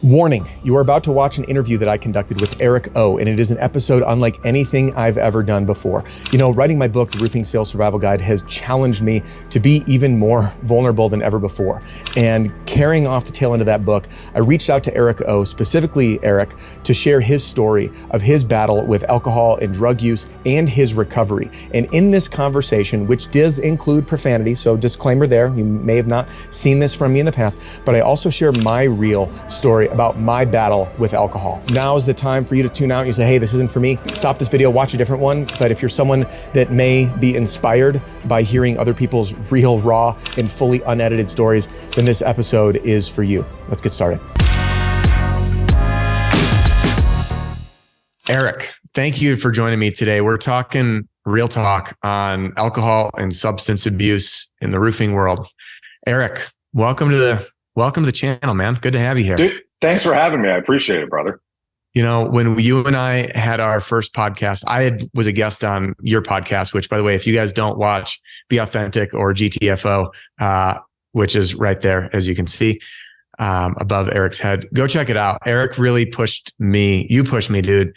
Warning, you are about to watch an interview that I conducted with Eric O, and it is an episode unlike anything I've ever done before. You know, writing my book, The Roofing Sales Survival Guide, has challenged me to be even more vulnerable than ever before. And carrying off the tail end of that book, I reached out to Eric O, specifically Eric, to share his story of his battle with alcohol and drug use and his recovery. And in this conversation, which does include profanity, so disclaimer there, you may have not seen this from me in the past, but I also share my real story about my battle with alcohol. Now is the time for you to tune out and you say, hey, this isn't for me. Stop this video, watch a different one. But if you're someone that may be inspired by hearing other people's real, raw, and fully unedited stories, then this episode is for you. Let's get started. Eric, thank you for joining me today. We're talking real talk on alcohol and substance abuse in the roofing world. Eric, welcome to the channel, man. Good to have you here. Dude, thanks for having me. I appreciate it, brother. You know, when you and I had our first podcast, was a guest on your podcast, which, by the way, if you guys don't watch Be Authentic or GTFO, which is right there, as you can see, above Eric's head, go check it out. Eric really pushed me. You pushed me, dude.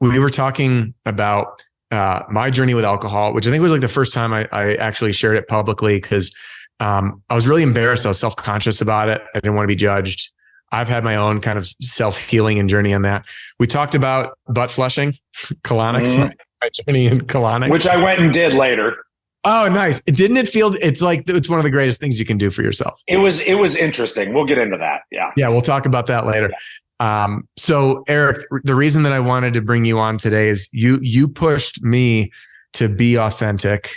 We were talking about my journey with alcohol, which I think was like the first time I actually shared it publicly because I was really embarrassed. I was self-conscious about it. I didn't want to be judged. I've had my own kind of self-healing and journey on that. We talked about butt flushing, colonics, my journey in colonics. Which I went and did later. Oh, nice. Didn't it feel, it's one of the greatest things you can do for yourself. It was interesting. We'll get into that. Yeah. Yeah. We'll talk about that later. Yeah. So Eric, the reason that I wanted to bring you on today is you pushed me to be authentic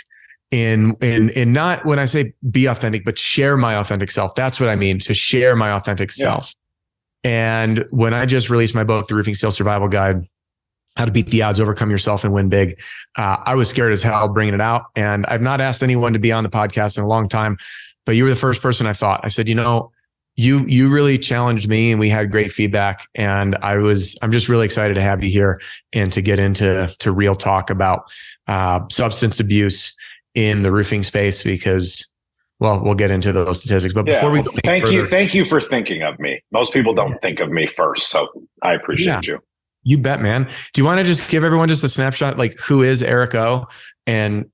in not when I say be authentic, but share my authentic self. That's what I mean, to share my authentic self. And when I just released my book, The Roofing Sales Survival Guide, How to Beat the Odds, Overcome Yourself and Win Big, I was scared as hell bringing it out. And I've not asked anyone to be on the podcast in a long time, but you were the first person I thought. I said, you know, you really challenged me and we had great feedback. And I'm just really excited to have you here and to get into real talk about substance abuse in the roofing space because, well, we'll get into those statistics. But before we go thank you for thinking of me. Most people don't think of me first, so I appreciate you. You bet, man. Do you want to just give everyone just a snapshot, like who is Eric O and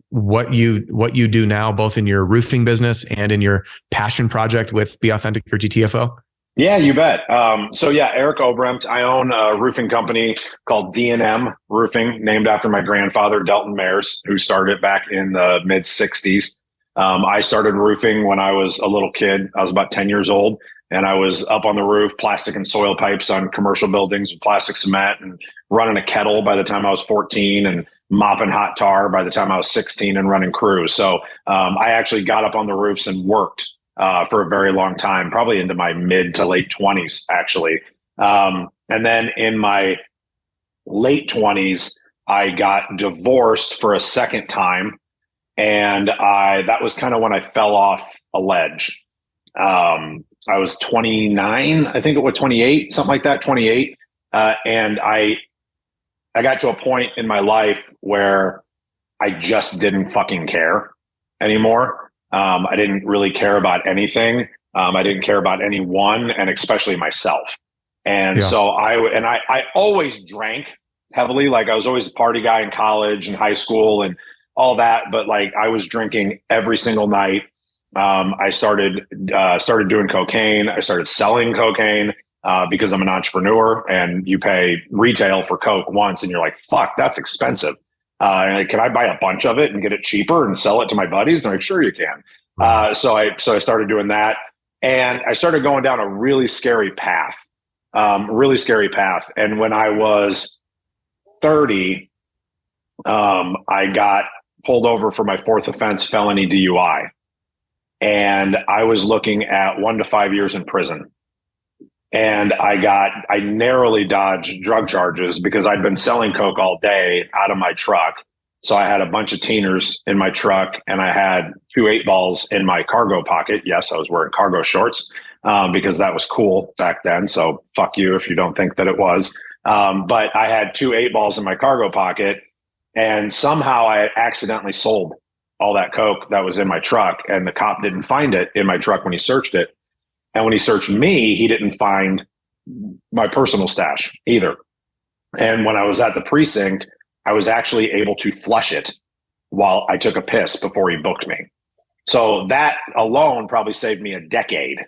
what you do now, both in your roofing business and in your passion project with Be Authentic or GTFO? Yeah, you bet. Eric Obremt. I own a roofing company called D&M Roofing, named after my grandfather, Delton Mayers, who started it back in the mid 60s. I started roofing when I was a little kid. I was about 10 years old, and I was up on the roof, plastic and soil pipes on commercial buildings with plastic cement, and running a kettle by the time I was 14, and mopping hot tar by the time I was 16, and running crews. So I actually got up on the roofs and worked for a very long time, probably into my mid to late 20s, actually. And then in my late 20s, I got divorced for a second time. And that was kind of when I fell off a ledge. I was 29, I think it was 28, something like that, 28. And I got to a point in my life where I just didn't fucking care anymore. I didn't really care about anything. I didn't care about anyone, and especially myself. And so I always drank heavily. Like I was always a party guy in college and high school and all that, but like I was drinking every single night. I started doing cocaine. I started selling cocaine because I'm an entrepreneur, and you pay retail for Coke once and you're like, fuck, that's expensive. Can I buy a bunch of it and get it cheaper and sell it to my buddies? And I'm like, sure you can. So I started doing that, and I started going down a really scary path. And when I was 30, I got pulled over for my fourth offense, felony DUI. And I was looking at 1 to 5 years in prison. And I narrowly dodged drug charges because I'd been selling coke all day out of my truck. So I had a bunch of Teeners in my truck, and I had 2 8-balls in my cargo pocket. Yes, I was wearing cargo shorts because that was cool back then. So fuck you if you don't think that it was. But I had 2 8-balls in my cargo pocket, and somehow I accidentally sold all that coke that was in my truck, and the cop didn't find it in my truck when he searched it. And when he searched me, he didn't find my personal stash either. And when I was at the precinct, I was actually able to flush it while I took a piss before he booked me. So that alone probably saved me a decade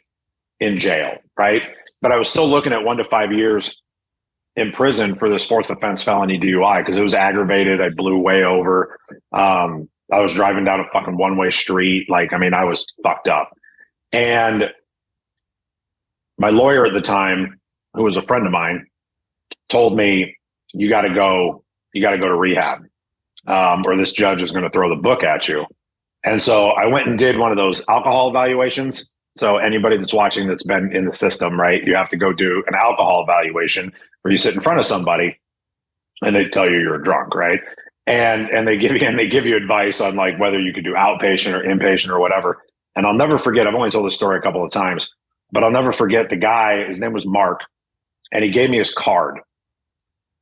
in jail, right? But I was still looking at 1 to 5 years in prison for this 4th offense felony DUI because it was aggravated. I blew way over. I was driving down a fucking one-way street. Like, I mean, I was fucked up. And my lawyer at the time, who was a friend of mine, told me, you got to go to rehab, or this judge is going to throw the book at you. And so I went and did one of those alcohol evaluations. So anybody that's watching that's been in the system, right, you have to go do an alcohol evaluation where you sit in front of somebody and they tell you you're drunk, right? And they give you advice on like whether you could do outpatient or inpatient or whatever. And I'll never forget, I've only told this story a couple of times, but I'll never forget the guy, his name was Mark, and he gave me his card.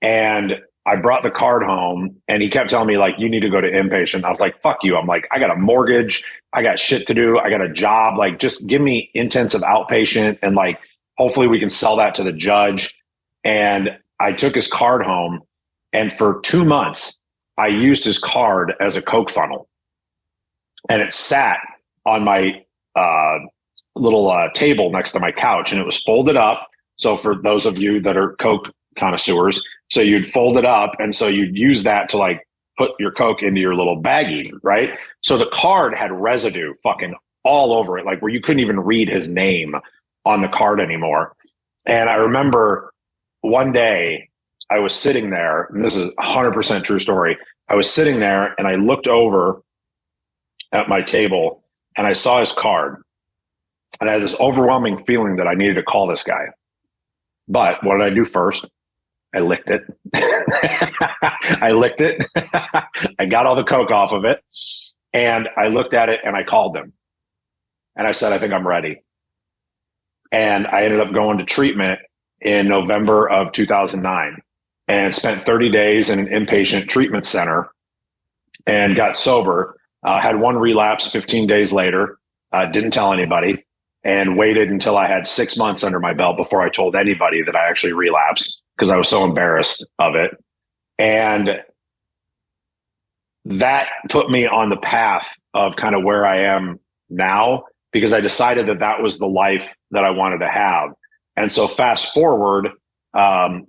And I brought the card home and he kept telling me like, you need to go to inpatient. I was like, fuck you. I'm like, I got a mortgage. I got shit to do. I got a job. Like, just give me intensive outpatient and like, hopefully we can sell that to the judge. And I took his card home, and for 2 months, I used his card as a Coke funnel, and it sat on my little table next to my couch, and it was folded up. So for those of you that are Coke connoisseurs, so you'd fold it up, and so you'd use that to like put your Coke into your little baggie, right? So the card had residue fucking all over it, like where you couldn't even read his name on the card anymore. And I remember one day I was sitting there, and this is 100% true story. I was sitting there and I looked over at my table and I saw his card, and I had this overwhelming feeling that I needed to call this guy. But what did I do first? I licked it. I licked it. I got all the Coke off of it, and I looked at it and I called him. And I said, I think I'm ready. And I ended up going to treatment in November of 2009 and spent 30 days in an inpatient treatment center and got sober. Had one relapse 15 days later, didn't tell anybody, and waited until I had 6 months under my belt before I told anybody that I actually relapsed, because I was so embarrassed of it. And that put me on the path of kind of where I am now, because I decided that that was the life that I wanted to have. And so fast forward, 10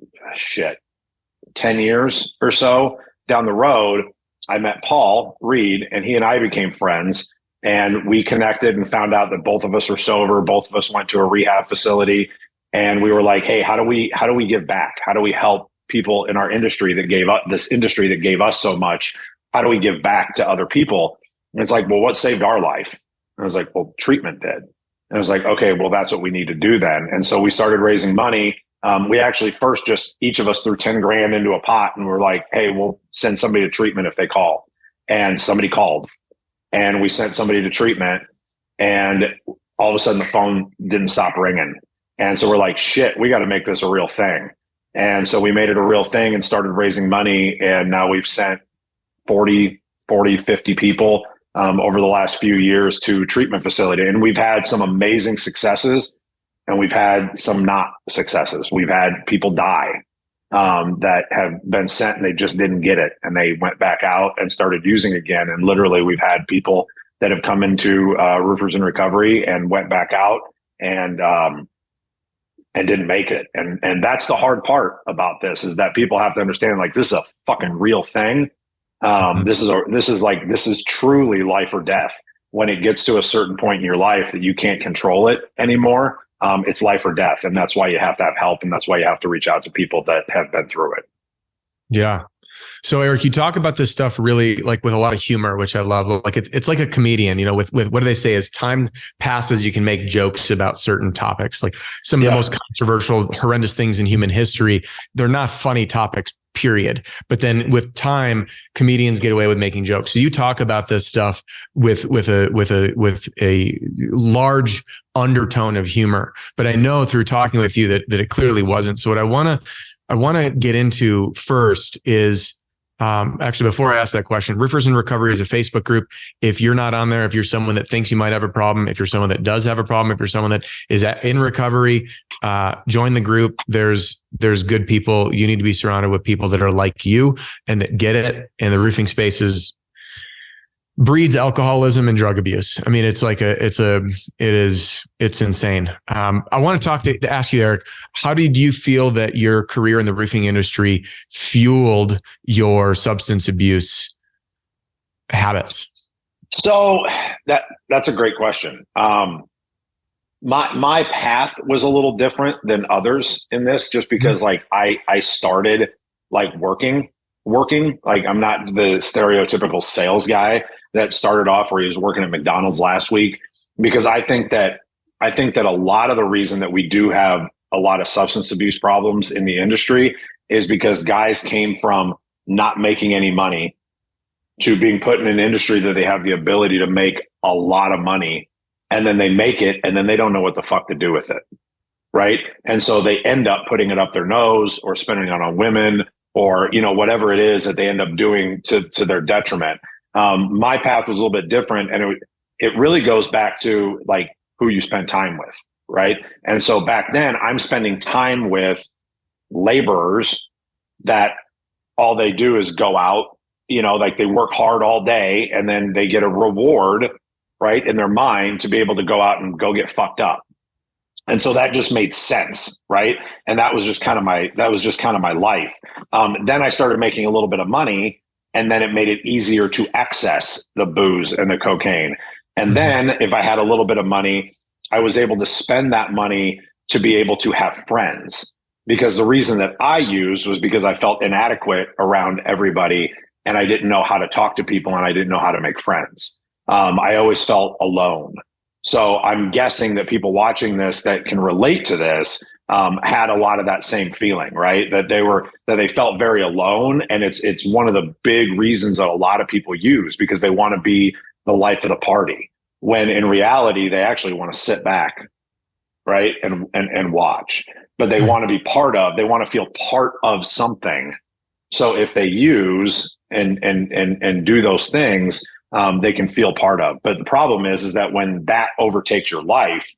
years or so down the road, I met Paul Reed, and he and I became friends, and we connected and found out that both of us were sober. Both of us went to a rehab facility, and we were like, hey, how do we give back? How do we help people in our industry that gave us this industry that gave us so much? How do we give back to other people? And it's like, well, what saved our life? And I was like, well, treatment did. And I was like, okay, well, that's what we need to do then. And so we started raising money. We actually first just each of us threw 10 grand into a pot, and we're like, hey, we'll send somebody to treatment if they call. And somebody called, and we sent somebody to treatment, and all of a sudden the phone didn't stop ringing. And so we're like, shit, we got to make this a real thing. And so we made it a real thing and started raising money. And now we've sent 50 people over the last few years to treatment facility. And we've had some amazing successes, and we've had some not successes. We've had people die that have been sent and they just didn't get it, and they went back out and started using again. And literally we've had people that have come into Roofers in Recovery and went back out and didn't make it. And that's the hard part about this, is that people have to understand, like, this is a fucking real thing. This is truly life or death. When it gets to a certain point in your life that you can't control it anymore, it's life or death. And that's why you have to have help. And that's why you have to reach out to people that have been through it. Yeah. So Eric, you talk about this stuff really like with a lot of humor, which I love. Like it's like a comedian, you know, with what do they say? As time passes, you can make jokes about certain topics. Like some of the most controversial, horrendous things in human history, they're not funny topics, period. But then with time, comedians get away with making jokes. So you talk about this stuff with a large undertone of humor. But I know through talking with you that it clearly wasn't. So what I want to get into first is Actually, before I ask that question, Roofers in Recovery is a Facebook group. If you're not on there, if you're someone that thinks you might have a problem, if you're someone that does have a problem, if you're someone that is in recovery, join the group. There's good people. You need to be surrounded with people that are like you and that get it. And the roofing space breeds alcoholism and drug abuse. I mean, it's insane. I want to ask you, Eric, how did you feel that your career in the roofing industry fueled your substance abuse habits? So that's a great question. My path was a little different than others in this, just because like I started like working. Like I'm not the stereotypical sales guy that started off where he was working at McDonald's last week, because I think that a lot of the reason that we do have a lot of substance abuse problems in the industry is because guys came from not making any money to being put in an industry that they have the ability to make a lot of money, and then they make it and then they don't know what the fuck to do with it. Right. And so they end up putting it up their nose or spending it on women, or, whatever it is that they end up doing to their detriment. My path was a little bit different, and it really goes back to like who you spend time with. Right. And so back then I'm spending time with laborers that all they do is go out, like they work hard all day and then they get a reward, right, in their mind to be able to go out and go get fucked up. And so that just made sense, right? And that was just kind of my life. Then I started making a little bit of money, and then it made it easier to access the booze and the cocaine. And then if I had a little bit of money, I was able to spend that money to be able to have friends, because the reason that I used was because I felt inadequate around everybody, and I didn't know how to talk to people, and I didn't know how to make friends. I always felt alone. So I'm guessing that people watching this that can relate to this had a lot of that same feeling, right? That they felt very alone. And it's one of the big reasons that a lot of people use, because they want to be the life of the party, when in reality, they actually want to sit back, right? And watch, but they want to be they want to feel part of something. So if they use and do those things, they can feel part of. But the problem is that when that overtakes your life,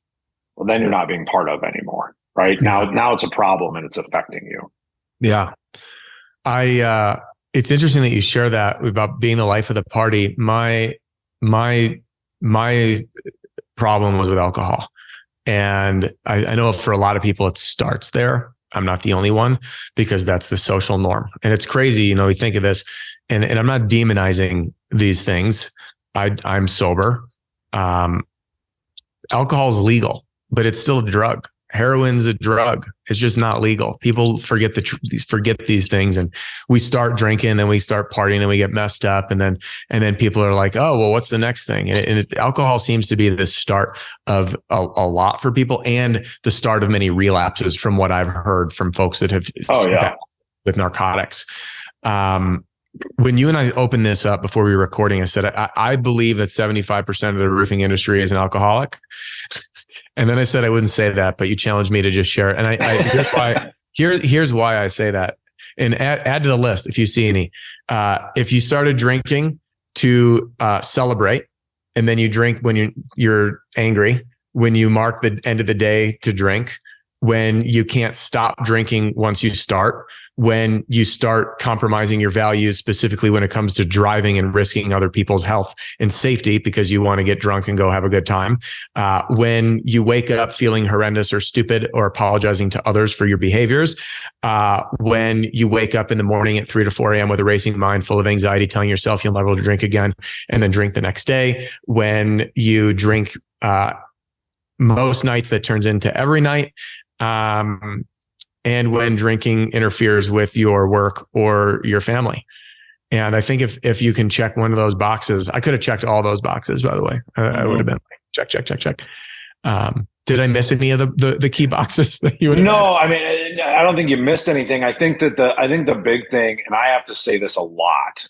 well, then you're not being part of anymore, right? Now it's a problem and it's affecting you. Yeah. It's interesting that you share that about being the life of the party. My problem was with alcohol. And I know for a lot of people, it starts there. I'm not the only one, because that's the social norm. And it's crazy. We think of this, and I'm not demonizing these things. I'm sober. Alcohol is legal, but it's still a drug. Heroin's a drug. It's just not legal. People forget these things, and we start drinking, then we start partying, and we get messed up, and then people are like, oh, well, what's the next thing? And alcohol seems to be the start of a lot for people, and the start of many relapses, from what I've heard from folks that have with narcotics. When you and I opened this up before we were recording, I said, I believe that 75% of the roofing industry is an alcoholic. And then I said I wouldn't say that, but you challenged me to just share it. And here's why I say that. And add to the list if you see any. If you started drinking to celebrate, and then you drink when you're angry, when you mark the end of the day to drink, when you can't stop drinking once you start, when you start compromising your values, specifically when it comes to driving and risking other people's health and safety because you want to get drunk and go have a good time, when you wake up feeling horrendous or stupid or apologizing to others for your behaviors, when you wake up in the morning at 3 to 4 a.m. with a racing mind full of anxiety, telling yourself you'll never be able to drink again, and then drink the next day, when you drink most nights that turns into every night, and when drinking interferes with your work or your family. And I think if you can check one of those boxes, I could have checked all those boxes, by the way. I would have been like, check. Did I miss any of the key boxes that you would have? No, I mean, I don't think you missed anything. I think the big thing, and I have to say this a lot,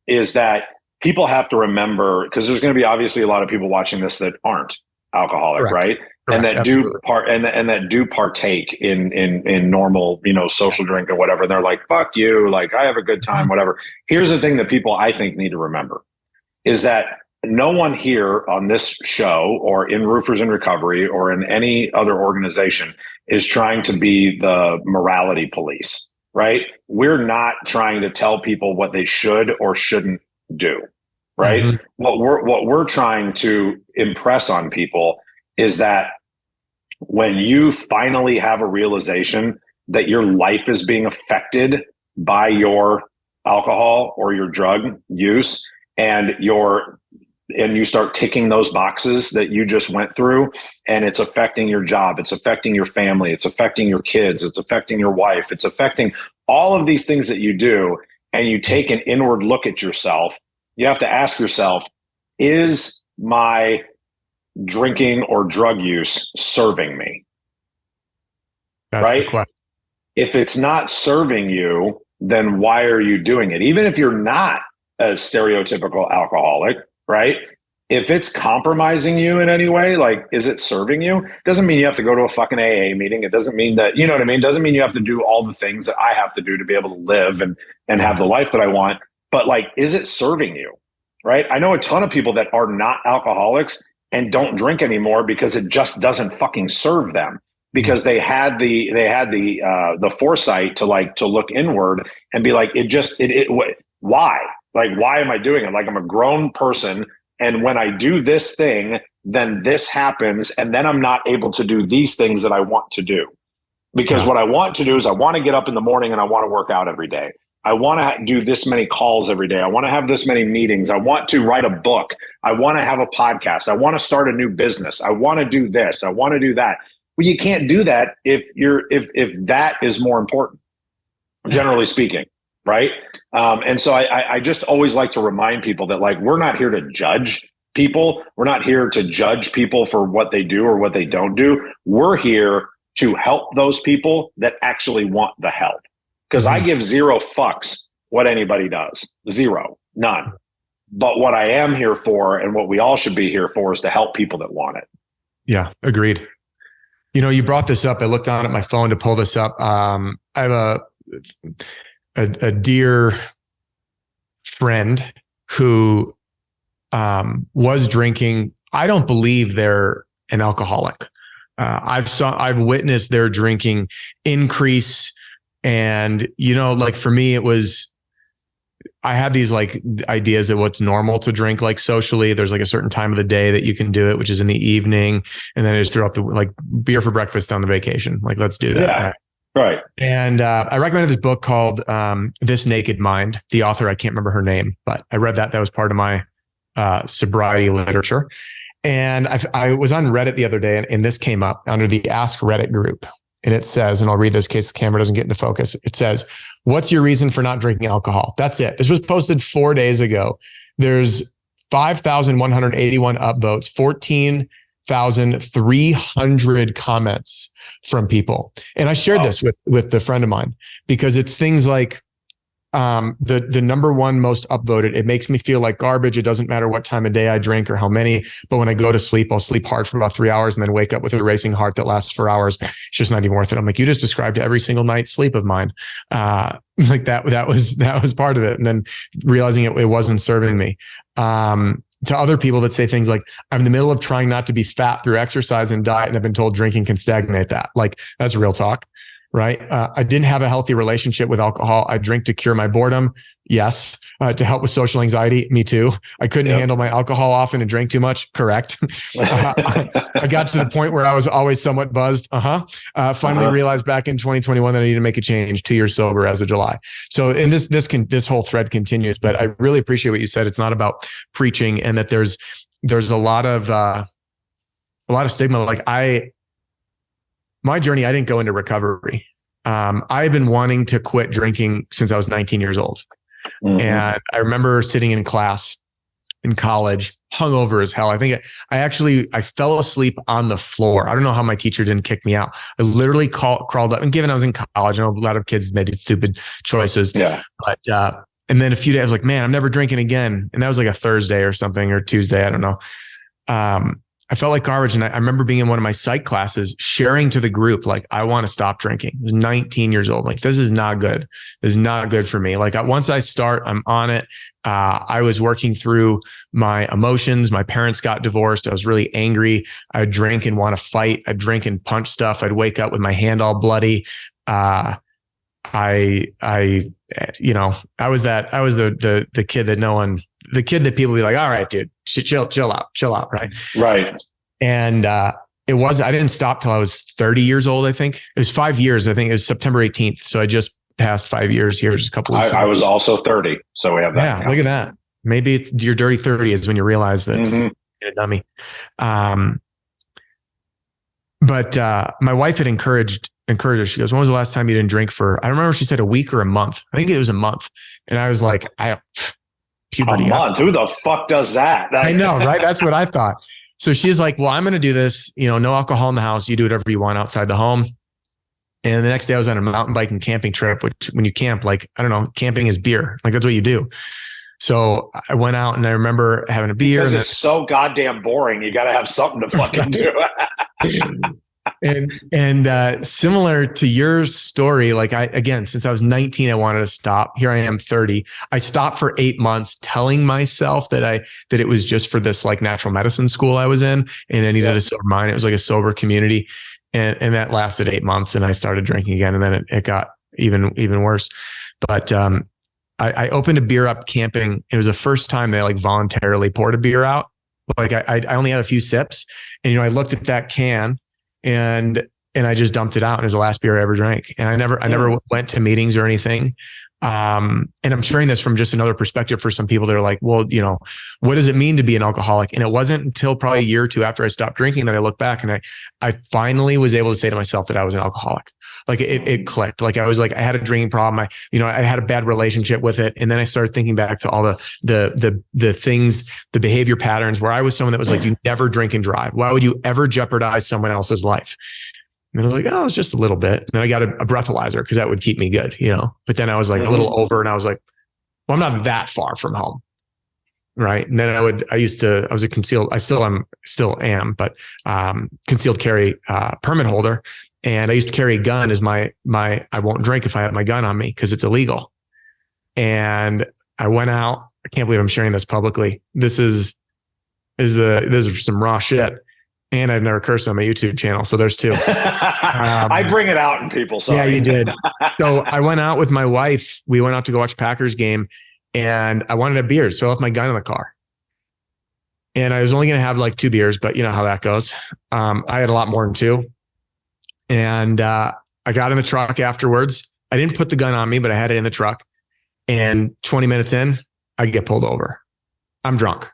is that people have to remember, because there's going to be obviously a lot of people watching this that aren't alcoholic, right? and Correct, that absolutely. that do partake in normal, social drink or whatever. And they're like, fuck you. Like, I have a good time, whatever. Here's the thing that people, I think, need to remember is that no one here on this show or in Roofers in Recovery or in any other organization is trying to be the morality police, right? We're not trying to tell people what they should or shouldn't do, right? Mm-hmm. What we're trying to impress on people is that when you finally have a realization that your life is being affected by your alcohol or your drug use, and you start ticking those boxes that you just went through, and it's affecting your job, it's affecting your family, it's affecting your kids, it's affecting your wife, it's affecting all of these things that you do, and you take an inward look at yourself, you have to ask yourself, is my drinking or drug use serving me? That's right? the question. If it's not serving you, then why are you doing it? Even if you're not a stereotypical alcoholic, right? If it's compromising you in any way, like, is it serving you? It doesn't mean you have to go to a fucking AA meeting. It doesn't mean that, you know what I mean? It doesn't mean you have to do all the things that I have to do to be able to live and have the life that I want. But like, is it serving you? Right? I know a ton of people that are not alcoholics and don't drink anymore because it just doesn't fucking serve them. Because they had the foresight to look inward and be like, why? Like, why am I doing it? Like, I'm a grown person, and when I do this thing, then this happens, and then I'm not able to do these things that I want to do. Because what I want to do is I want to get up in the morning and I want to work out every day. I want to do this many calls every day. I want to have this many meetings. I want to write a book. I want to have a podcast. I want to start a new business. I want to do this. I want to do that. Well, you can't do that if that is more important, generally speaking, right? And so I just always like to remind people that, like, we're not here to judge people. We're not here to judge people for what they do or what they don't do. We're here to help those people that actually want the help. Because I give zero fucks what anybody does. Zero. None. But what I am here for, and what we all should be here for, is to help people that want it. Yeah, agreed. You brought this up. I looked down at my phone to pull this up. I have a dear friend who was drinking. I don't believe they're an alcoholic. I've witnessed their drinking increase, and like, for me, it was, I had these like ideas of what's normal to drink, like socially. There's like a certain time of the day that you can do it, which is in the evening. And then it's throughout the, like, beer for breakfast on the vacation. Like, let's do that. Yeah. Right. And I recommended this book called This Naked Mind. The author, I can't remember her name, but I read that. That was part of my sobriety literature. And I was on Reddit the other day, and this came up under the Ask Reddit group. And it says, and I'll read this in case the camera doesn't get into focus. It says, what's your reason for not drinking alcohol? That's it. This was posted 4 days ago. There's 5,181 upvotes, 14,300 comments from people. And I shared this with a friend of mine, because it's things like, the number one most upvoted, it makes me feel like garbage. It doesn't matter what time of day I drink or how many, but when I go to sleep, I'll sleep hard for about 3 hours and then wake up with a racing heart that lasts 4 hours. It's just not even worth it. I'm like, you just described every single night's sleep of mine. Like that was part of it. And then realizing it wasn't serving me. To other people that say things like, I'm in the middle of trying not to be fat through exercise and diet, and I've been told drinking can stagnate that. Like, that's real talk. Right. I didn't have a healthy relationship with alcohol. I drink to cure my boredom. Yes. To help with social anxiety. Me too. I couldn't handle my alcohol often and drank too much. Correct. I got to the point where I was always somewhat buzzed. Finally realized back in 2021 that I needed to make a change. 2 years sober as of July. So, and this whole thread continues, but I really appreciate what you said. It's not about preaching, and that there's a lot of stigma. Like, my journey, I didn't go into recovery. I've been wanting to quit drinking since I was 19 years old. And I remember sitting in class in college, hungover as hell. I think I fell asleep on the floor. I don't know how my teacher didn't kick me out. I literally crawled up, and given I was in college, I know a lot of kids made stupid choices. Yeah. But, and then a few days, I was like, man, I'm never drinking again. And that was like a Thursday or something, or Tuesday. I don't know. I felt like garbage. And I remember being in one of my psych classes, sharing to the group, like, I want to stop drinking. I was 19 years old. Like, this is not good. This is not good for me. Like, once I start, I'm on it. I was working through my emotions. My parents got divorced. I was really angry. I would drink and want to fight. I'd drink and punch stuff. I'd wake up with my hand all bloody. I was the kid that the kid that people be like, all right, dude, chill out. Right. Right. And, I didn't stop till I was 30 years old. I think it was 5 years. I think it was September 18th. So I just passed 5 years here. Just a couple of weeks. I was also 30. So we have that. Yeah. Look at that. Maybe it's your dirty 30s when you realize that you're a dummy. But my wife had encouraged her. She goes, when was the last time you didn't drink for, I don't remember if she said a week or a month. I think it was a month. And I was like, puberty. A month? Who the fuck does that? I know, right? That's what I thought. So she's like, well, I'm going to do this, no alcohol in the house. You do whatever you want outside the home. And the next day I was on a mountain bike and camping trip, which when you camp, like, I don't know, camping is beer. Like, that's what you do. So I went out and I remember having a beer. Because it's so goddamn boring. You got to have something to fucking do. And similar to your story, like since I was 19, I wanted to stop. Here I am 30. I stopped for 8 months telling myself that it was just for this like natural medicine school I was in, and I needed a sober mind. It was like a sober community. And that lasted 8 months, and I started drinking again. And then it got even worse. But, I opened a beer up camping. It was the first time they like voluntarily poured a beer out. Like I only had a few sips, and, I looked at that can and I just dumped it out. And it was the last beer I ever drank. And I never went to meetings or anything. And I'm sharing this from just another perspective for some people that are like, well, what does it mean to be an alcoholic? And it wasn't until probably a year or two after I stopped drinking that I look back and I finally was able to say to myself that I was an alcoholic. Like it clicked. Like I was like, I had a drinking problem. I had a bad relationship with it. And then I started thinking back to all the things, the behavior patterns where I was someone that was like, you never drink and drive. Why would you ever jeopardize someone else's life? And I was like, oh, it's just a little bit. And then I got a breathalyzer because that would keep me good, But then I was like a little over, and I was like, well, I'm not that far from home. Right. And then I was a concealed, I still am, but concealed carry permit holder. And I used to carry a gun as my I won't drink if I have my gun on me because it's illegal. And I went out. I can't believe I'm sharing this publicly. This is some raw shit. And I've never cursed on my YouTube channel. So there's two. I bring it out in people. Sorry. Yeah, you did. So I went out with my wife. We went out to go watch Packers game, and I wanted a beer. So I left my gun in the car. And I was only going to have like 2 beers, but you know how that goes. I had a lot more than 2. And I got in the truck afterwards. I didn't put the gun on me, but I had it in the truck. And 20 minutes in, I get pulled over. I'm drunk.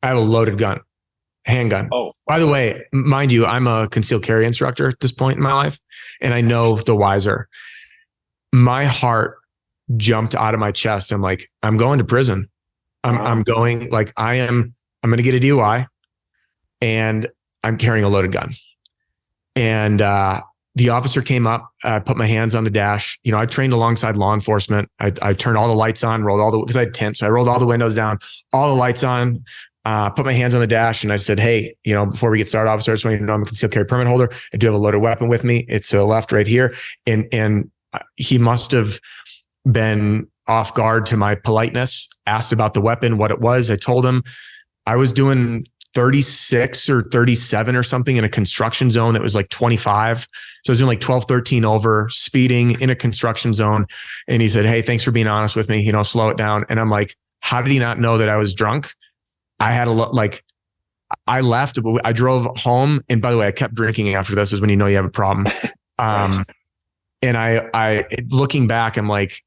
I have a loaded gun. Handgun. Oh, by the way, mind you, I'm a concealed carry instructor at this point in my life, and I know the wiser. My heart jumped out of my chest. I'm like, I'm going to prison. I'm going, like, I'm going to get a DUI, and I'm carrying a loaded gun. And the officer came up, put my hands on the dash. I trained alongside law enforcement. I turned all the lights on, because I had tint. So I rolled all the windows down, all the lights on. Put my hands on the dash, and I said, hey, before we get started, officer, I just want you to know I'm a concealed carry permit holder. I do have a loaded weapon with me. It's to the left right here. And he must have been off guard to my politeness, asked about the weapon, what it was. I told him I was doing 36 or 37 or something in a construction zone that was like 25. So I was doing like 12, 13 over, speeding in a construction zone. And he said, hey, thanks for being honest with me, slow it down. And I'm like, how did he not know that I was drunk? I had I left, I drove home. And by the way, I kept drinking after this, is when you know you have a problem. And I looking back, I'm like,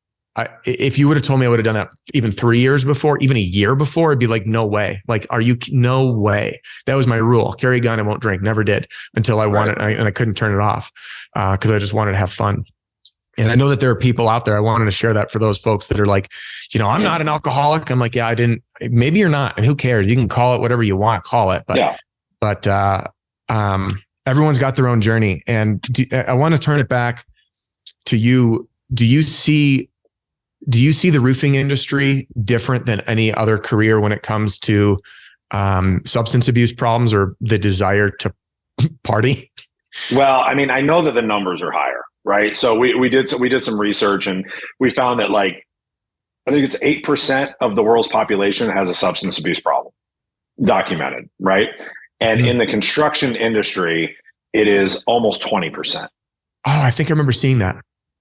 if you would have told me I would have done that even 3 years before, even a year before, I'd be like, no way. Like, no way. That was my rule. Carry a gun, I won't drink. Never did until I wanted, and I couldn't turn it off because I just wanted to have fun. And I know that there are people out there. I wanted to share that for those folks that are like, I'm not an alcoholic. I'm like, yeah, maybe you're not. And who cares? You can call it whatever you want to call it. But everyone's got their own journey. And I want to turn it back to you. Do you see the roofing industry different than any other career when it comes to substance abuse problems or the desire to party? Well, I mean, I know that the numbers are higher, right? So we did some research, and we found that, like, I think it's 8% of the world's population has a substance abuse problem documented, right? And in the construction industry, it is almost 20%. Oh, I think I remember seeing that.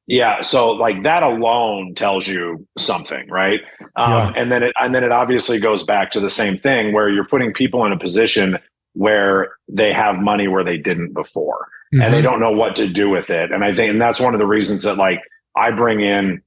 Yeah. So like that alone tells you something, right? And then it obviously goes back to the same thing where you're putting people in a position where they have money where they didn't before, and they don't know what to do with it. And I think, and that's one of the reasons that, like, I bring in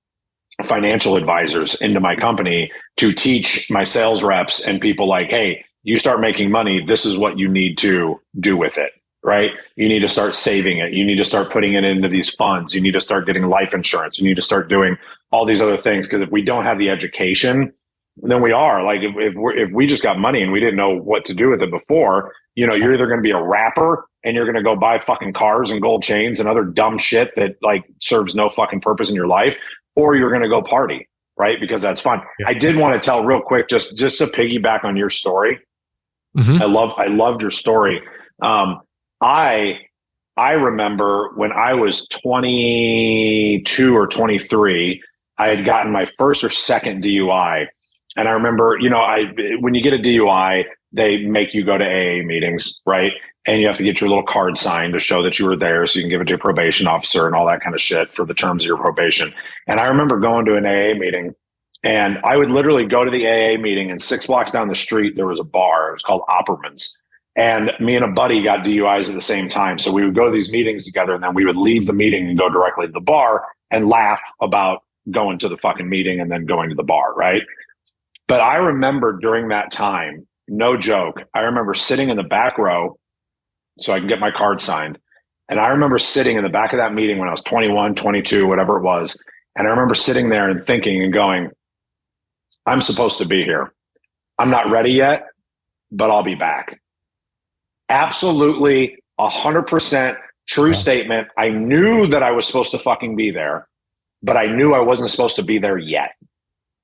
financial advisors into my company to teach my sales reps and people, like, hey, you start making money, this is what you need to do with it. Right? You need to start saving it. You need to start putting it into these funds. You need to start getting life insurance. You need to start doing all these other things. Because if we don't have the education, then we are like, if we just got money and we didn't know what to do with it before, you're either going to be a rapper and you're going to go buy fucking cars and gold chains and other dumb shit that, like, serves no fucking purpose in your life, or you're going to go party, right? Because that's fun. Yeah. I did want to tell real quick, just to piggyback on your story. I loved your story. I remember when I was 22 or 23, I had gotten my first or second DUI. And I remember, when you get a DUI, they make you go to AA meetings, right? And you have to get your little card signed to show that you were there, so you can give it to your probation officer and all that kind of shit for the terms of your probation. And I remember going to an AA meeting, and I would literally go to the AA meeting, and 6 blocks down the street, there was a bar. It was called Opperman's. And me and a buddy got DUIs at the same time. So we would go to these meetings together, and then we would leave the meeting and go directly to the bar and laugh about going to the fucking meeting and then going to the bar, right? But I remember during that time, no joke, I remember sitting in the back row so I can get my card signed. And I remember sitting in the back of that meeting when I was 21, 22, whatever it was. And I remember sitting there and thinking and going, I'm supposed to be here. I'm not ready yet, but I'll be back. Absolutely 100% true statement. I knew that I was supposed to fucking be there, but I knew I wasn't supposed to be there yet.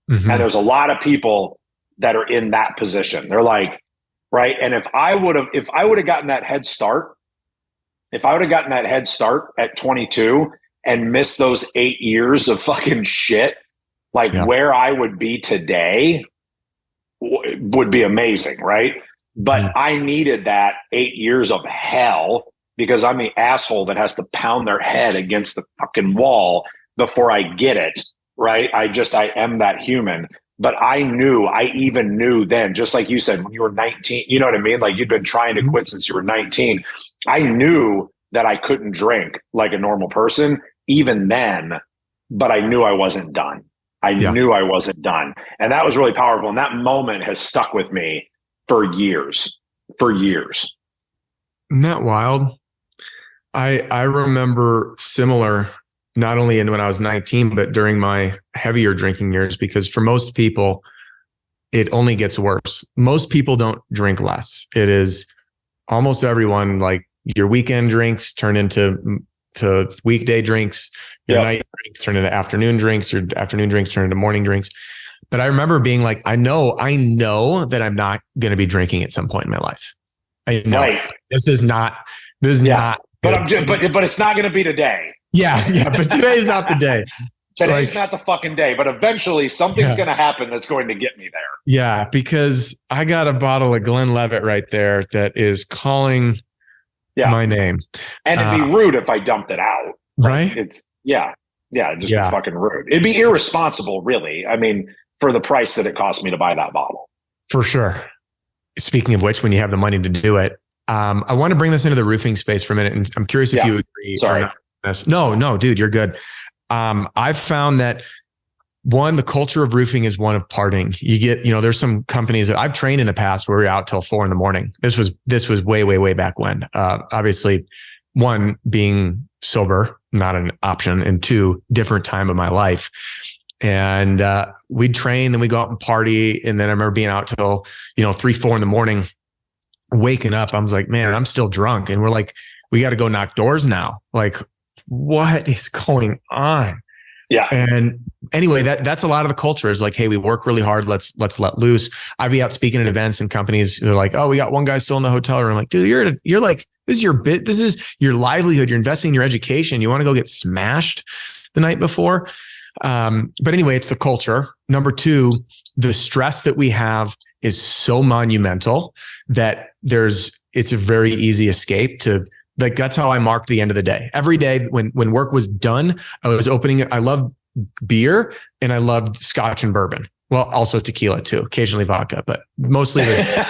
And there's a lot of people that are in that position. They're like, right. And if I would have gotten that head start, at 22 and missed those 8 years of fucking shit, like where I would be today would be amazing. Right. But I needed that 8 years of hell because I'm the asshole that has to pound their head against the fucking wall before I get it. Right. I am that human. But I even knew then, just like you said, when you were 19, you know what I mean? Like you'd been trying to quit since you were 19. I knew that I couldn't drink like a normal person even then, but I knew I wasn't done. I knew I wasn't done. And that was really powerful. And that moment has stuck with me for years. Isn't that wild? I remember similar, not only when I was 19, but during my heavier drinking years, because for most people, it only gets worse. Most people don't drink less. It is almost everyone, like your weekend drinks turn into weekday drinks, your night drinks turn into afternoon drinks, your afternoon drinks turn into morning drinks. But I remember being like, I know that I'm not going to be drinking at some point in my life. I know this is not. But it's not going to be today. Yeah. But today's not the day. Today's not the fucking day. But eventually, something's going to happen that's going to get me there. Yeah, because I got a bottle of Glenlivet right there that is calling my name, and it'd be rude if I dumped it out. Right? It's be fucking rude. It'd be irresponsible, really. I mean, for the price that it cost me to buy that bottle. For sure. Speaking of which, when you have the money to do it, I want to bring this into the roofing space for a minute. And I'm curious if you agree. Sorry. Or not. No, dude, you're good. I've found that the culture of roofing is one of partying. You get, there's some companies that I've trained in the past where we're out till 4 a.m. This was way, way, way back when, obviously 1, being sober, not an option, and 2, different time of my life. And we'd train, then we go out and party. And then I remember being out till, 3, 4 a.m, waking up. I was like, man, I'm still drunk. And we're like, we got to go knock doors now. Like, what is going on? Yeah. And anyway, that's a lot of the culture is like, hey, we work really hard. Let's let loose. I'd be out speaking at events and companies. They're like, oh, we got one guy still in the hotel room. I'm like, dude, you're like, this is your bit. This is your livelihood. You're investing in your education. You want to go get smashed the night before. But anyway, it's the culture. Number two, the stress that we have is so monumental that it's a very easy escape to, like, that's how I marked the end of the day. Every day when work was done, I loved beer and I loved scotch and bourbon. Well, also tequila too, occasionally vodka, but mostly I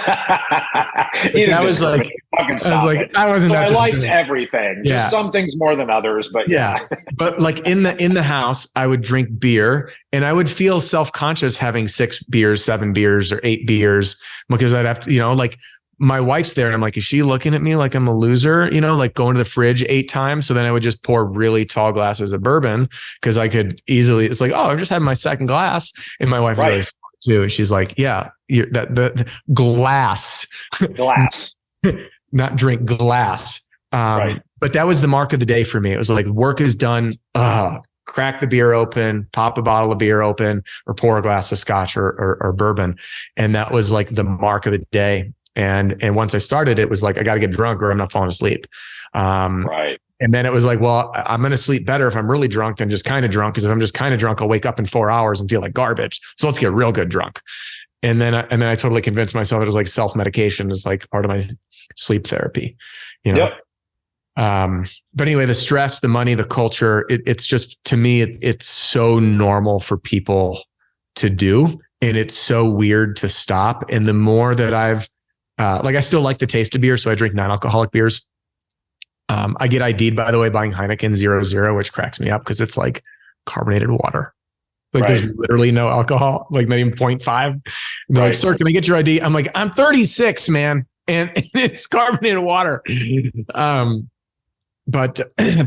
liked everything. Yeah. Just some things more than others, but yeah. But like in the house, I would drink beer and I would feel self-conscious having 6 beers, 7 beers, or 8 beers because I'd have to, like, my wife's there and I'm like, is she looking at me like I'm a loser? Like going to the fridge 8 times. So then I would just pour really tall glasses of bourbon because I could easily, it's like, oh, I've just had my second glass. And my wife is really smart too. And she's like, yeah, the glass, not drink glass. But that was the mark of the day for me. It was like, work is done. Crack the beer open, pop a bottle of beer open, or pour a glass of scotch or bourbon. And that was like the mark of the day. And once I started, it was like, I got to get drunk or I'm not falling asleep. And then it was like, well, I'm going to sleep better if I'm really drunk than just kind of drunk. Because if I'm just kind of drunk, I'll wake up in 4 hours and feel like garbage. So let's get real good drunk. And then I totally convinced myself it was like self-medication is like part of my sleep therapy, Yep. But anyway, the stress, the money, the culture, it's just, to me, it's so normal for people to do. And it's so weird to stop. And the more that I still like the taste of beer. So I drink non-alcoholic beers. I get ID'd, by the way, buying Heineken 0.0, which cracks me up because it's like carbonated water. Like there's literally no alcohol, like not even 0.5. They're like, sir, can I get your ID? I'm like, I'm 36, man. And it's carbonated water. But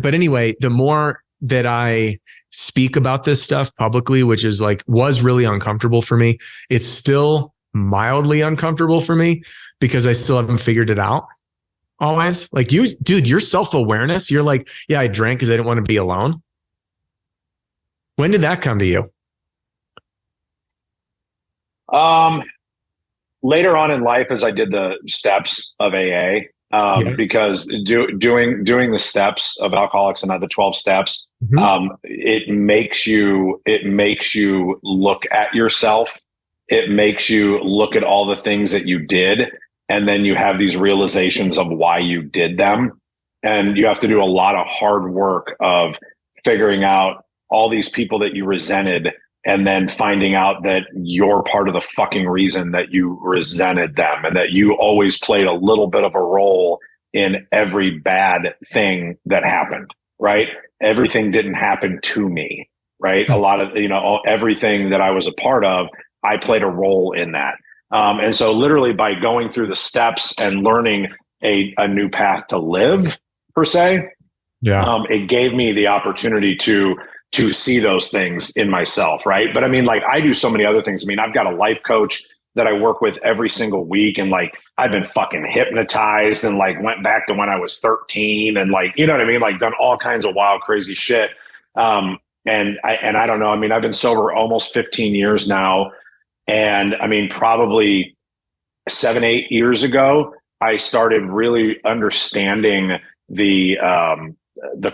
anyway, the more that I speak about this stuff publicly, which is like, was really uncomfortable for me. It's still mildly uncomfortable for me because I still haven't figured it out always. Like your self-awareness, you're like, yeah, I drank because I didn't want to be alone. When did that come to you? Later on in life, as I did the steps of AA, because doing the steps of Alcoholics and the 12 steps, it makes you look at yourself. It makes you look at all the things that you did. And then you have these realizations of why you did them. And you have to do a lot of hard work of figuring out all these people that you resented and then finding out that you're part of the fucking reason that you resented them and that you always played a little bit of a role in every bad thing that happened, right? Everything didn't happen to me, right? A lot of, everything that I was a part of, I played a role in that. And so literally by going through the steps and learning a new path to live, per se, it gave me the opportunity to see those things in myself, right? But I mean, like, I do so many other things. I mean, I've got a life coach that I work with every single week, and like, I've been fucking hypnotized and like went back to when I was 13 and like, you know what I mean? Like done all kinds of wild, crazy shit. And I don't know. I mean, I've been sober almost 15 years now. And I mean, probably 7-8 years ago, I started really understanding the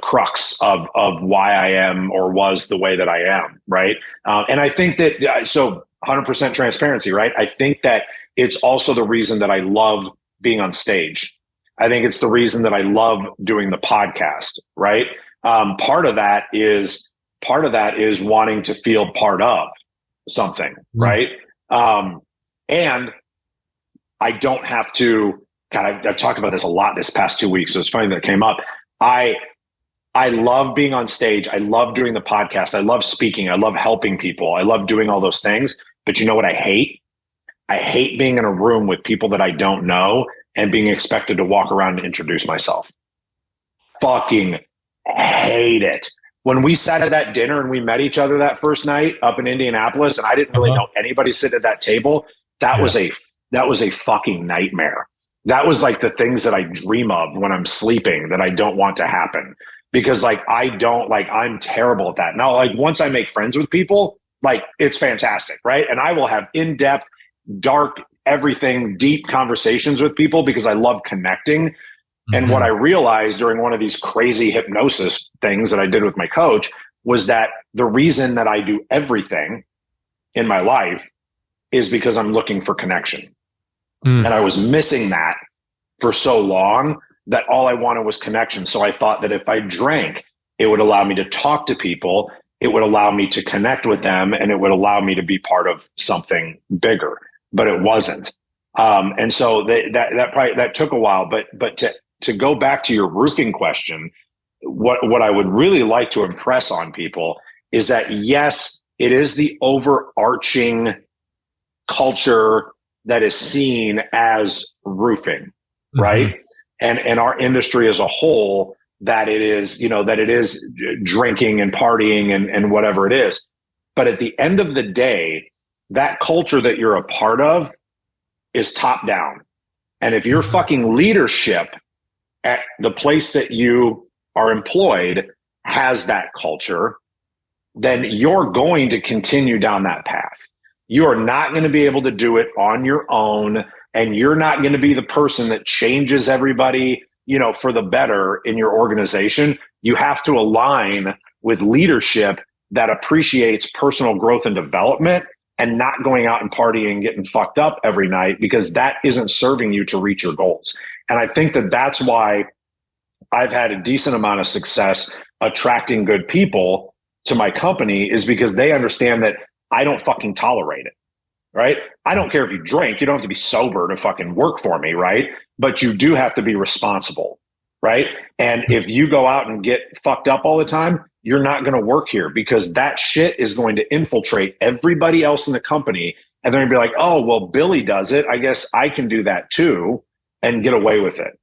crux of why I am or was the way that I am. Right. And I think that, so 100% transparency, right? I think that it's also the reason that I love being on stage. I think it's the reason that I love doing the podcast, right? Part of that is wanting to feel part of something, right? And I don't have to, God, I've talked about this a lot this past 2 weeks, so it's funny that it came up. I love being on stage. I love doing the podcast. I love speaking. I love helping people. I love doing all those things. But you know what I hate? I hate being in a room with people that I don't know and being expected to walk around and introduce myself. Fucking hate it. When we sat at that dinner and we met each other that first night up in Indianapolis, and I didn't really know anybody sitting at that table, that was a fucking nightmare. That was like the things that I dream of when I'm sleeping that I don't want to happen. because like, I'm terrible at that. Now, like once I make friends with people, like it's fantastic. Right. And I will have in-depth, dark, everything, deep conversations with people because I love connecting. And what I realized during one of these crazy hypnosis things that I did with my coach was that the reason that I do everything in my life is because I'm looking for connection. And I was missing that for so long that all I wanted was connection. So I thought that if I drank, it would allow me to talk to people, it would allow me to connect with them, and it would allow me to be part of something bigger, but it wasn't. And so that took a while, but to go back to your roofing question, what I would really like to impress on people is that, yes, it is the overarching culture that is seen as roofing, right? And our industry as a whole, that it is drinking and partying and whatever it is. But at the end of the day, that culture that you're a part of is top down. And if your fucking leadership at the place that you are employed has that culture, then you're going to continue down that path. You are not going to be able to do it on your own, and you're not going to be the person that changes everybody, for the better in your organization. You have to align with leadership that appreciates personal growth and development and not going out and partying and getting fucked up every night, because that isn't serving you to reach your goals. And I think that that's why I've had a decent amount of success attracting good people to my company, is because they understand that I don't fucking tolerate it, right? I don't care if you drink, you don't have to be sober to fucking work for me, right? But you do have to be responsible, right? And if you go out and get fucked up all the time, you're not going to work here, because that shit is going to infiltrate everybody else in the company. And they're going to be like, oh, well, Billy does it, I guess I can do that too and get away with it,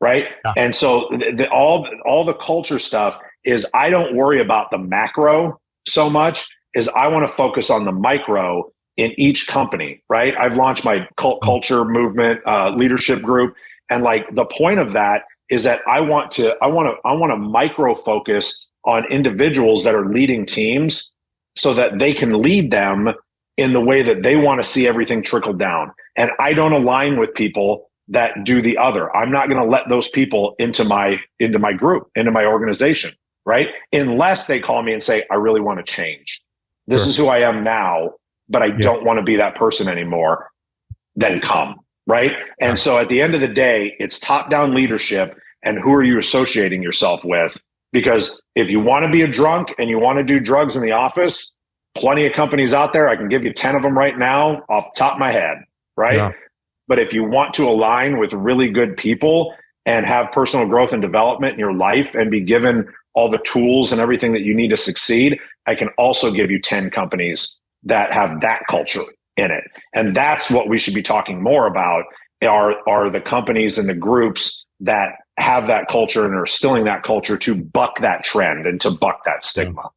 right? Yeah. And so all the culture stuff is, I don't worry about the macro so much as I want to focus on the micro in each company, right? I've launched my culture movement leadership group, and like the point of that is that I want to micro focus on individuals that are leading teams so that they can lead them in the way that they want to see everything trickle down. And I don't align with people that do the other. I'm not going to let those people into my group, into my organization, right? Unless they call me and say, I really want to change. This is who I am now, but I don't want to be that person anymore. Then come, right? And so at the end of the day, it's top-down leadership, and who are you associating yourself with? Because if you want to be a drunk and you want to do drugs in the office, plenty of companies out there. I can give you 10 of them right now off the top of my head, right? Yeah. But if you want to align with really good people and have personal growth and development in your life and be given all the tools and everything that you need to succeed, I can also give you 10 companies that have that culture in it. And that's what we should be talking more about, are the companies and the groups that have that culture and are instilling that culture to buck that trend and to buck that stigma.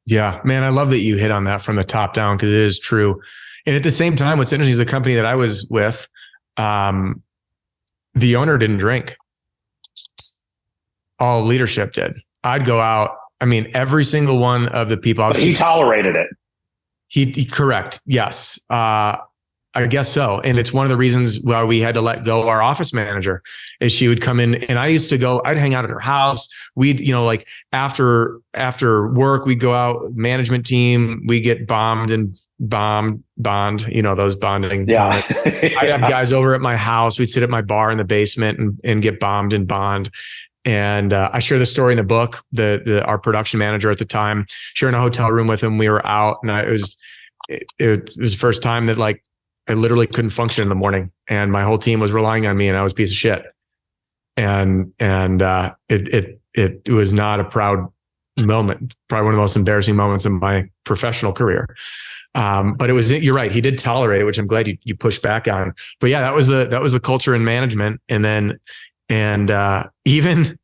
Yeah, man, I love that you hit on that from the top down, because it is true. And at the same time, what's interesting is the company that I was with, the owner didn't drink. All leadership did. I'd go out. I mean, every single one of the people. But he tolerated it. He correct. Yes. I guess so. And it's one of the reasons why we had to let go of our office manager, is she would come in, and I'd hang out at her house. We'd, like after work, we'd go out, management team, we get bond, those bonding. Yeah. I'd have guys over at my house. We'd sit at my bar in the basement and get bombed and bond. And I share the story in the book. Our production manager at the time, sharing a hotel room with him. We were out, and it was the first time that I literally couldn't function in the morning, and my whole team was relying on me, and I was a piece of shit. And it was not a proud moment, probably one of the most embarrassing moments in my professional career. But you're right. He did tolerate it, which I'm glad you pushed back on. But yeah, that was the culture in management. And then, even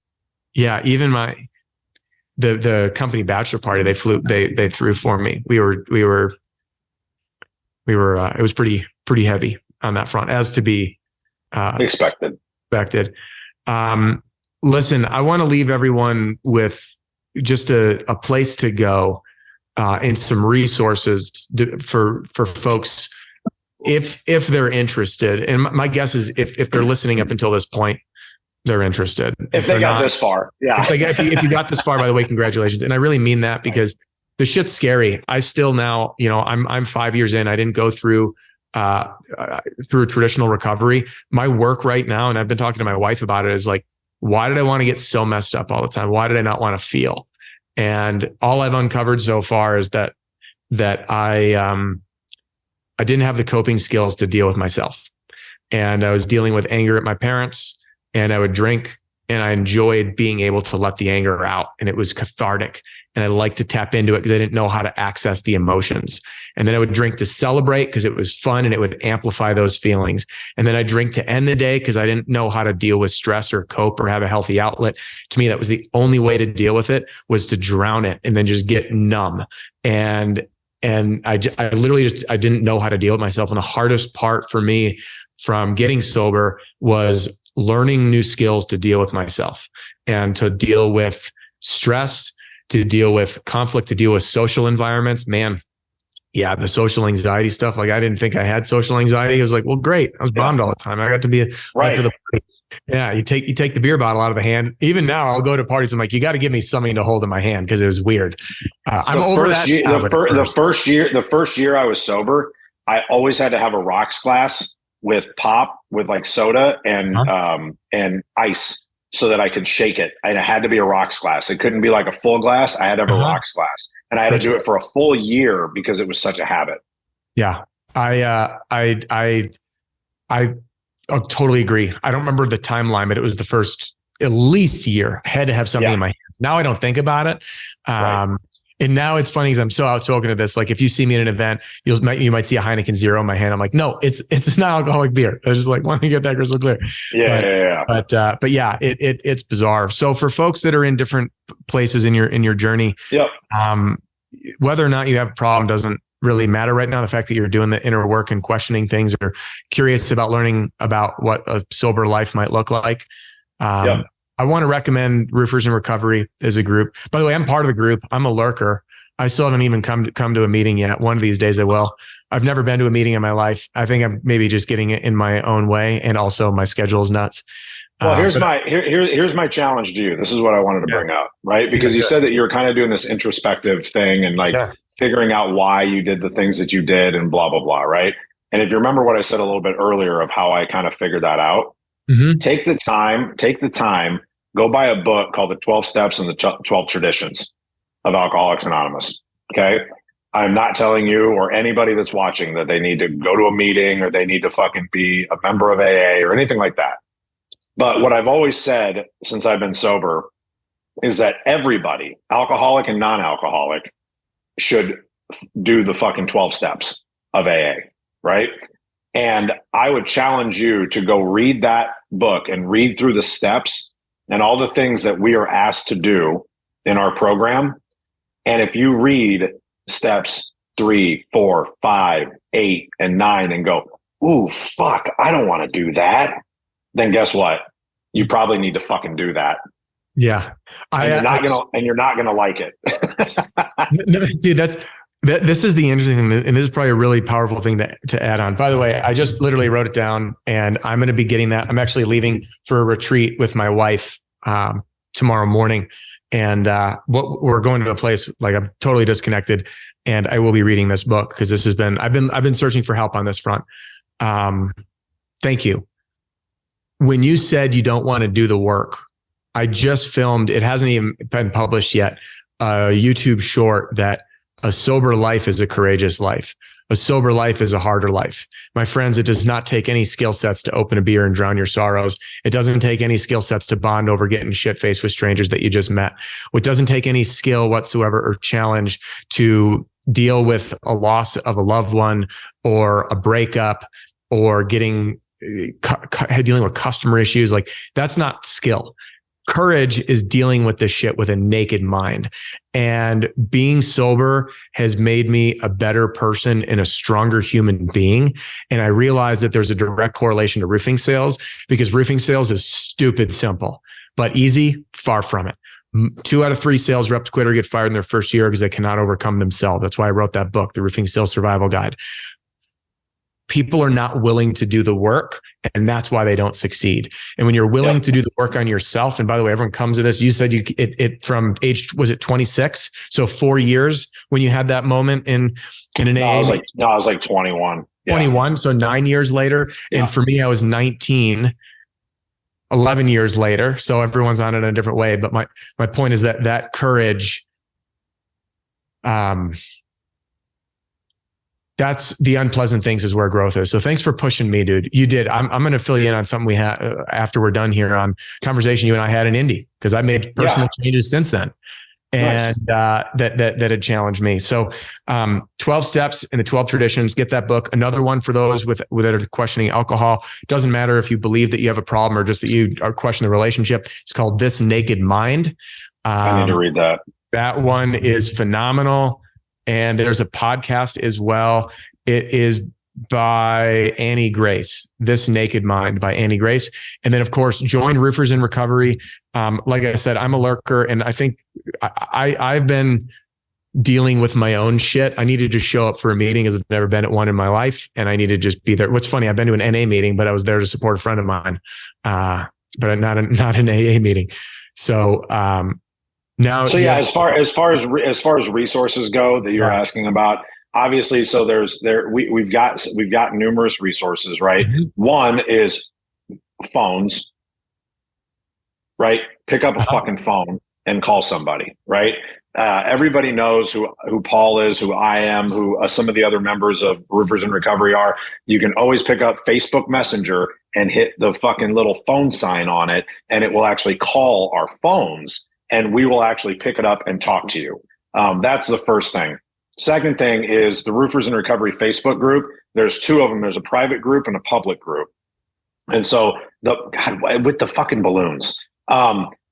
the company bachelor party, they threw for me. We were it was pretty heavy on that front, as to be expected. Listen, I want to leave everyone with just a place to go and some resources for folks if they're interested. And my guess is if they're listening up until this point, they're interested. If they got this far, yeah. If you got this far, by the way, congratulations. And I really mean that, because the shit's scary. I still now, I'm 5 years in. I didn't go through traditional recovery. My work right now, and I've been talking to my wife about it, is like, why did I want to get so messed up all the time? Why did I not want to feel? And all I've uncovered so far is that I didn't have the coping skills to deal with myself. And I was dealing with anger at my parents, and I would drink, and I enjoyed being able to let the anger out, and it was cathartic. And I liked to tap into it because I didn't know how to access the emotions. And then I would drink to celebrate because it was fun and it would amplify those feelings. And then I drink to end the day because I didn't know how to deal with stress or cope or have a healthy outlet. To me, that was the only way to deal with it, was to drown it and then just get numb. And I literally I didn't know how to deal with myself. And the hardest part for me from getting sober was learning new skills to deal with myself and to deal with stress, to deal with conflict, to deal with social environments. Man, yeah, the social anxiety stuff. Like, I didn't think I had social anxiety. I was like, well, great. I was bombed all the time. I got to be right to the party. Yeah, you take the beer bottle out of the hand. Even now, I'll go to parties. I'm like, you got to give me something to hold in my hand, because it was weird. I'm over that. The first year I was sober, I always had to have a rocks glass with pop, with like soda and ice, so that I could shake it. And it had to be a rocks glass. It couldn't be like a full glass. I had to have a rocks glass, and I had to do it for a full year because it was such a habit. Yeah, I totally agree. I don't remember the timeline, but it was the first at least year. I had to have something in my hands. Now I don't think about it. And now it's funny because I'm so outspoken to this. Like, if you see me at an event, you might see a Heineken Zero in my hand. I'm like, no, it's an alcoholic beer. I just like want to get that crystal clear. But yeah, it's bizarre. So for folks that are in different places in your journey, whether or not you have a problem doesn't really matter right now. The fact that you're doing the inner work and questioning things, or curious about learning about what a sober life might look like. I want to recommend Roofers in Recovery as a group. By the way, I'm part of the group. I'm a lurker. I still haven't even come to a meeting yet. One of these days I will. I've never been to a meeting in my life. I think I'm maybe just getting it in my own way. And also my schedule is nuts. Well, here's my challenge to you. This is what I wanted to bring up, right? Because you said that you were kind of doing this introspective thing and figuring out why you did the things that you did and blah, blah, blah, right? And if you remember what I said a little bit earlier of how I kind of figured that out, take the time, go buy a book called The 12 Steps and the 12 Traditions of Alcoholics Anonymous. Okay. I'm not telling you or anybody that's watching that they need to go to a meeting or they need to fucking be a member of AA or anything like that. But what I've always said since I've been sober is that everybody, alcoholic and non-alcoholic, should do the fucking 12 steps of AA. Right. And I would challenge you to go read that book and read through the steps and all the things that we are asked to do in our program. And if you read steps 3, 4, 5, 8, and 9 and go, ooh, fuck, I don't want to do that, then guess what? You probably need to fucking do that. Yeah. And you're not gonna like it. Dude, this is the interesting thing, and this is probably a really powerful thing to add on. By the way, I just literally wrote it down, and I'm going to be getting that. I'm actually leaving for a retreat with my wife tomorrow morning, and we're going to a place like I'm totally disconnected, and I will be reading this book because this has been I've been searching for help on this front. Thank you. When you said you don't want to do the work, I just filmed. It hasn't even been published yet. A YouTube short that. A sober life is a courageous life. A sober life is a harder life. My friends, it does not take any skill sets to open a beer and drown your sorrows. It doesn't take any skill sets to bond over getting shit-faced with strangers that you just met. It doesn't take any skill whatsoever or challenge to deal with a loss of a loved one or a breakup or dealing with customer issues. Like, that's not skill. Courage is dealing with this shit with a naked mind. And being sober has made me a better person and a stronger human being. And I realized that there's a direct correlation to roofing sales, because roofing sales is stupid simple. but easy, far from it. 2 out of 3 sales reps quit or get fired in their first year because they cannot overcome themselves. That's why I wrote that book, The Roofing Sales Survival Guide. People are not willing to do the work, and that's why they don't succeed. And when you're willing to do the work on yourself, and by the way, everyone comes to this. You said it from age, was it 26? So 4 years when you had that moment in an AA? I was like 21. 21. So 9 years later. Yeah. And for me, I was 19, 11 years later. So everyone's on it in a different way. But my point is that courage, that's the unpleasant things is where growth is. So thanks for pushing me, dude. You did. I'm going to fill you in on something we had after we're done here on conversation you and I had in Indy, because I made personal changes since then. And that had challenged me. So 12 steps in the 12 traditions, get that book. Another one for those that are questioning alcohol. It doesn't matter if you believe that you have a problem or just that you are questioning the relationship. It's called This Naked Mind. I need to read that. That one is phenomenal. And there's a podcast as well. It is by Annie Grace, This Naked Mind by Annie Grace. And then, of course, join Roofers in Recovery. Like I said, I'm a lurker, and I think I've been dealing with my own shit. I need to just show up for a meeting because I've never been at one in my life, and I need to just be there. What's funny, I've been to an NA meeting, but I was there to support a friend of mine, but not an AA meeting. So now, as far as resources go that you're asking about, obviously, so we've got numerous resources, right? Mm-hmm. One is phones, right? Pick up a fucking phone and call somebody, right? Everybody knows who Paul is, who I am, who some of the other members of Roofers in Recovery are. You can always pick up Facebook Messenger and hit the fucking little phone sign on it, and it will actually call our phones, and we will actually pick it up and talk to you. That's the first thing. Second thing is the Roofers in Recovery Facebook group. There's 2 of them. There's a private group and a public group. And so with the fucking balloons,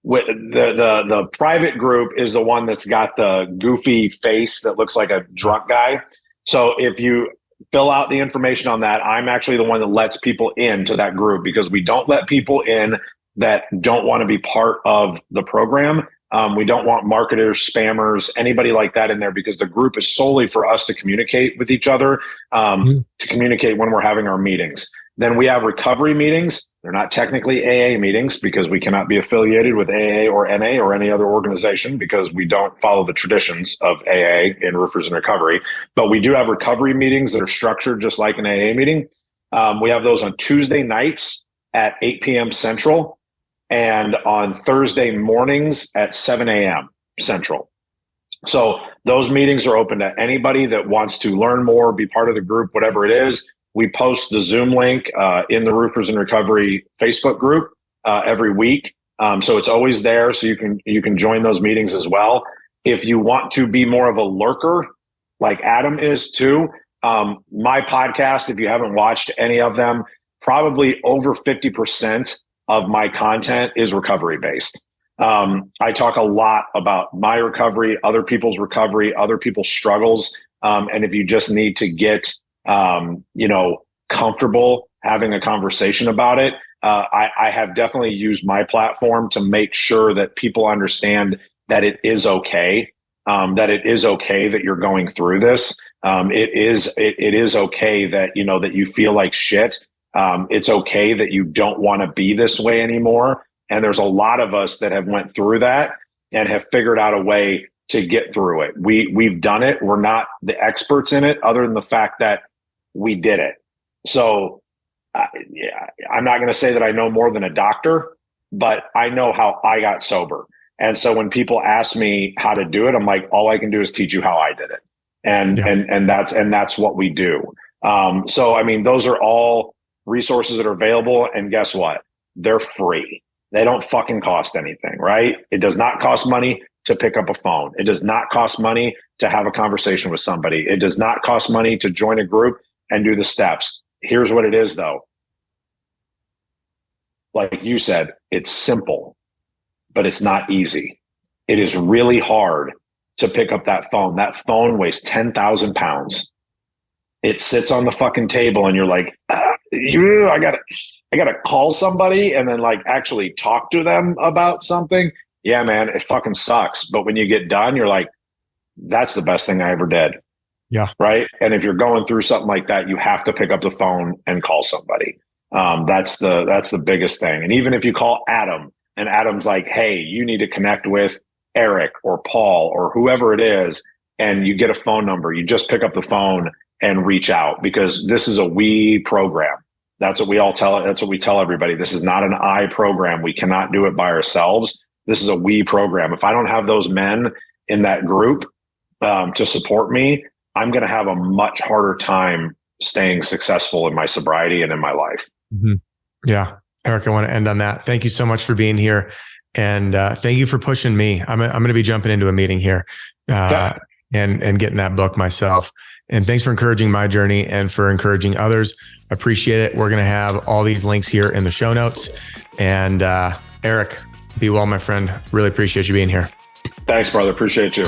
with the private group is the one that's got the goofy face that looks like a drunk guy. So if you fill out the information on that, I'm actually the one that lets people into that group, because we don't let people in that don't want to be part of the program. We don't want marketers, spammers, anybody like that in there, because the group is solely for us to communicate with each other, to communicate when we're having our meetings. Then we have recovery meetings. They're not technically AA meetings because we cannot be affiliated with AA or NA or any other organization, because we don't follow the traditions of AA in Roofers in Recovery. But we do have recovery meetings that are structured just like an AA meeting. We have those on Tuesday nights at 8 p.m. Central, and on Thursday mornings at 7 a.m. Central. So those meetings are open to anybody that wants to learn more, be part of the group, whatever it is. We post the Zoom link in the Roofers in Recovery Facebook group every week. So it's always there. So you can join those meetings as well. If you want to be more of a lurker, like Adam is too, my podcast, if you haven't watched any of them, probably over 50% of my content is recovery based. I talk a lot about my recovery, other people's recovery, other people's struggles. And if you just need to get, comfortable having a conversation about it, I have definitely used my platform to make sure that people understand that it is okay. That it is okay that you're going through this. It is okay that, that you feel like shit. It's okay that you don't want to be this way anymore. And there's a lot of us that have went through that and have figured out a way to get through it. We've done it. We're not the experts in it, other than the fact that we did it. So I'm not going to say that I know more than a doctor, but I know how I got sober. And so when people ask me how to do it, I'm like, all I can do is teach you how I did it. And that's what we do. So, I mean, those are all resources that are available. And guess what? They're free. They don't fucking cost anything, right? It does not cost money to pick up a phone. It does not cost money to have a conversation with somebody. It does not cost money to join a group and do the steps. Here's what it is though. Like you said, it's simple, but it's not easy. It is really hard to pick up that phone. That phone weighs 10,000 pounds. It sits on the fucking table and you're like, I got it. I got to call somebody and then like actually talk to them about something. Yeah, man, it fucking sucks. But when you get done, you're like, that's the best thing I ever did. Yeah. Right. And if you're going through something like that, you have to pick up the phone and call somebody. That's the biggest thing. And even if you call Adam and Adam's like, hey, you need to connect with Eric or Paul or whoever it is, and you get a phone number, you just pick up the phone and reach out, because this is a we program. That's what we all tell. That's what we tell everybody. This is not an I program. We cannot do it by ourselves. This is a we program. If I don't have those men in that group to support me, I'm going to have a much harder time staying successful in my sobriety and in my life. Mm-hmm. Yeah. Eric, I want to end on that. Thank you so much for being here. And thank you for pushing me. I'm going to be jumping into a meeting here and getting that book myself. And thanks for encouraging my journey and for encouraging others. Appreciate it. We're going to have all these links here in the show notes. And Eric, be well, my friend. Really appreciate you being here. Thanks, brother. Appreciate you.